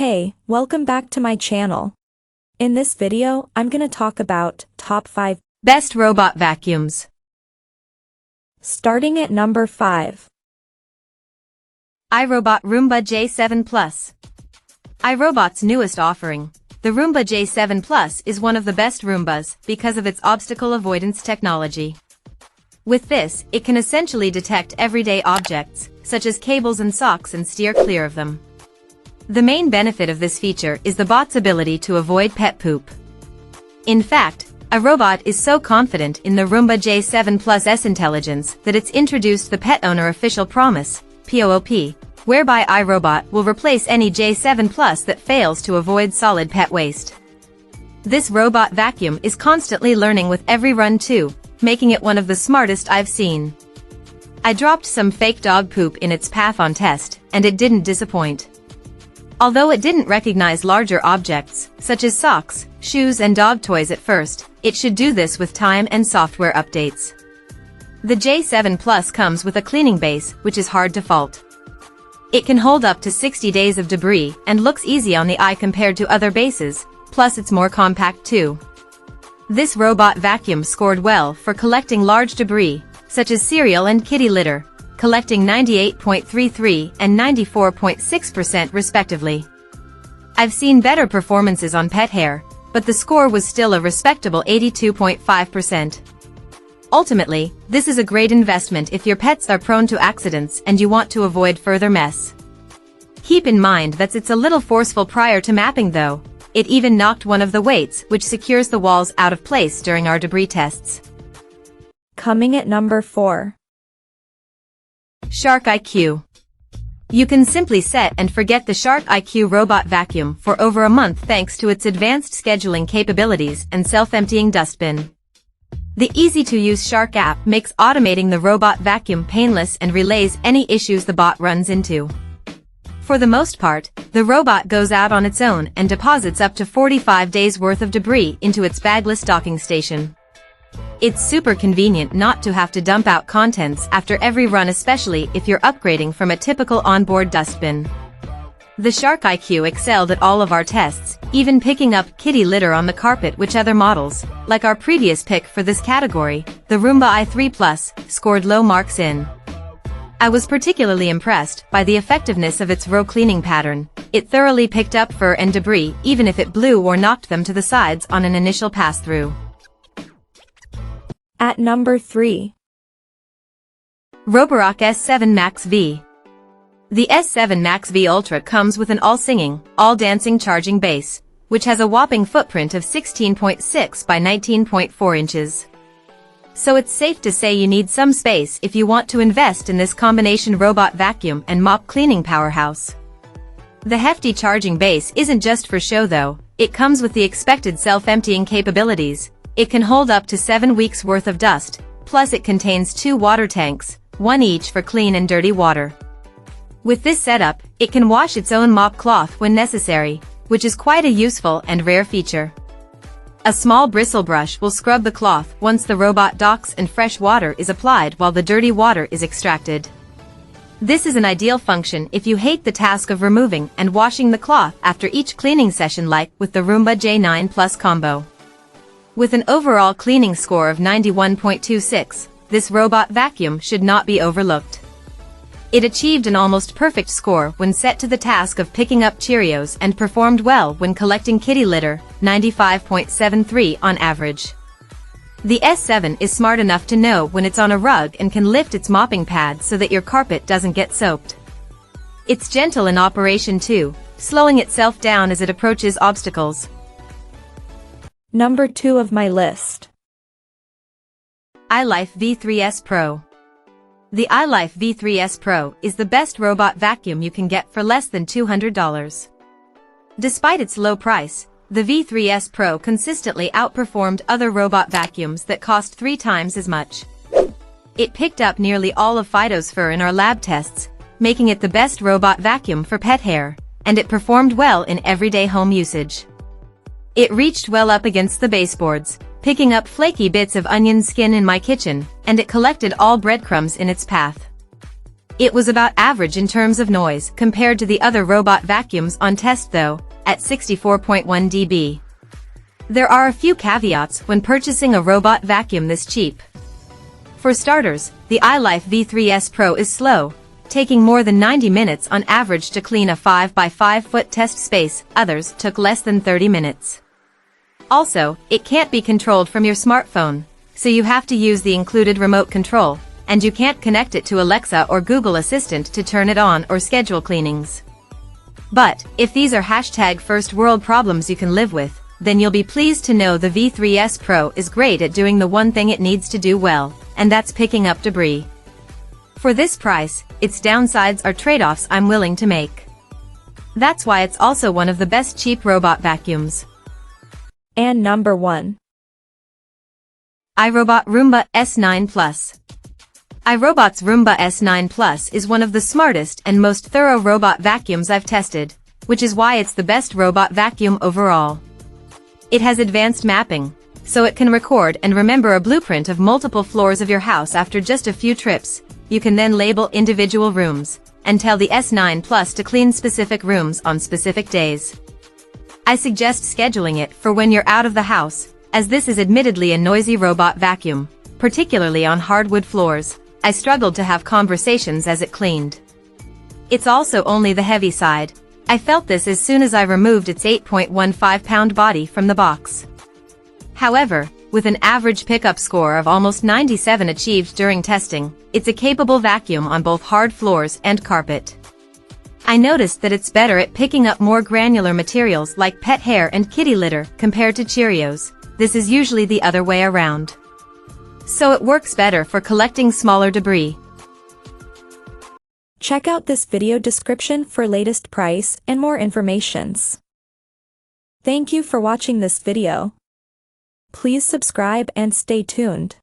Hey, welcome back to my channel. In this video, I'm gonna talk about top 5 best robot vacuums. Starting at number 5. iRobot Roomba J7 Plus. iRobot's newest offering, the Roomba J7 Plus, is one of the best Roombas because of its obstacle avoidance technology. With this, it can essentially detect everyday objects, such as cables and socks, and steer clear of them. The main benefit of this feature is the bot's ability to avoid pet poop. In fact, iRobot is so confident in the Roomba J7 Plus' intelligence that it's introduced the Pet Owner Official Promise, POOP, whereby iRobot will replace any J7 Plus that fails to avoid solid pet waste. This robot vacuum is constantly learning with every run too, making it one of the smartest I've seen. I dropped some fake dog poop in its path on test, and it didn't disappoint. Although it didn't recognize larger objects, such as socks, shoes and dog toys at first, it should do this with time and software updates. The J7 Plus comes with a cleaning base, which is hard to fault. It can hold up to 60 days of debris and looks easy on the eye compared to other bases, plus it's more compact too. This robot vacuum scored well for collecting large debris, such as cereal and kitty litter, collecting 98.33% and 94.6% respectively. I've seen better performances on pet hair, but the score was still a respectable 82.5%. Ultimately, this is a great investment if your pets are prone to accidents and you want to avoid further mess. Keep in mind that it's a little forceful prior to mapping though. It even knocked one of the weights which secures the walls out of place during our debris tests. Coming at number 4. Shark IQ. You can simply set and forget the Shark IQ robot vacuum for over a month thanks to its advanced scheduling capabilities and self-emptying dustbin. The easy-to-use Shark app makes automating the robot vacuum painless and relays any issues the bot runs into. For the most part, the robot goes out on its own and deposits up to 45 days worth of debris into its bagless docking station. It's super convenient not to have to dump out contents after every run, especially if you're upgrading from a typical onboard dustbin. The Shark IQ excelled at all of our tests, even picking up kitty litter on the carpet, which other models, like our previous pick for this category, the Roomba i3 Plus, scored low marks in. I was particularly impressed by the effectiveness of its row cleaning pattern. It thoroughly picked up fur and debris even if it blew or knocked them to the sides on an initial pass-through. At number 3. Roborock S7 MaxV. The S7 MaxV Ultra comes with an all-singing, all-dancing charging base, which has a whopping footprint of 16.6 by 19.4 inches. So it's safe to say you need some space if you want to invest in this combination robot vacuum and mop cleaning powerhouse. The hefty charging base isn't just for show though, it comes with the expected self-emptying capabilities. It can hold up to 7 weeks worth of dust, plus it contains 2 water tanks, one each for clean and dirty water. With this setup, it can wash its own mop cloth when necessary, which is quite a useful and rare feature. A small bristle brush will scrub the cloth once the robot docks and fresh water is applied while the dirty water is extracted. This is an ideal function if you hate the task of removing and washing the cloth after each cleaning session, like with the Roomba J9 Plus combo. With an overall cleaning score of 91.26, this robot vacuum should not be overlooked. It achieved an almost perfect score when set to the task of picking up Cheerios and performed well when collecting kitty litter, 95.73 on average. The S7 is smart enough to know when it's on a rug and can lift its mopping pad so that your carpet doesn't get soaked. It's gentle in operation too, slowing itself down as it approaches obstacles. Number 2 of my list. iLife V3s Pro. The iLife V3s Pro is the best robot vacuum you can get for less than $200. Despite its low price, the V3s Pro consistently outperformed other robot vacuums that cost 3 times as much. It picked up nearly all of Fido's fur in our lab tests, making it the best robot vacuum for pet hair, and it performed well in everyday home usage. It reached well up against the baseboards, picking up flaky bits of onion skin in my kitchen, and it collected all breadcrumbs in its path. It was about average in terms of noise compared to the other robot vacuums on test though, at 64.1 dB. There are a few caveats when purchasing a robot vacuum this cheap. For starters, the iLife V3s Pro is slow, taking more than 90 minutes on average to clean a 5 by 5 foot test space, others took less than 30 minutes. Also, it can't be controlled from your smartphone, so you have to use the included remote control, and you can't connect it to Alexa or Google Assistant to turn it on or schedule cleanings. But, if these are #first world problems you can live with, then you'll be pleased to know the V3s Pro is great at doing the one thing it needs to do well, and that's picking up debris. For this price, its downsides are trade-offs I'm willing to make. That's why it's also one of the best cheap robot vacuums. And number 1. iRobot Roomba S9 Plus. iRobot's Roomba S9 Plus is one of the smartest and most thorough robot vacuums I've tested, which is why it's the best robot vacuum overall. It has advanced mapping, so it can record and remember a blueprint of multiple floors of your house after just a few trips. You can then label individual rooms, and tell the S9 Plus to clean specific rooms on specific days. I suggest scheduling it for when you're out of the house, as this is admittedly a noisy robot vacuum, particularly on hardwood floors. I struggled to have conversations as it cleaned. It's also only the heavy side. I felt this as soon as I removed its 8.15-pound body from the box. However, with an average pickup score of almost 97 achieved during testing, it's a capable vacuum on both hard floors and carpet. I noticed that it's better at picking up more granular materials like pet hair and kitty litter compared to Cheerios. This is usually the other way around. So it works better for collecting smaller debris. Check out this video description for latest price and more informations. Thank you for watching this video. Please subscribe and stay tuned.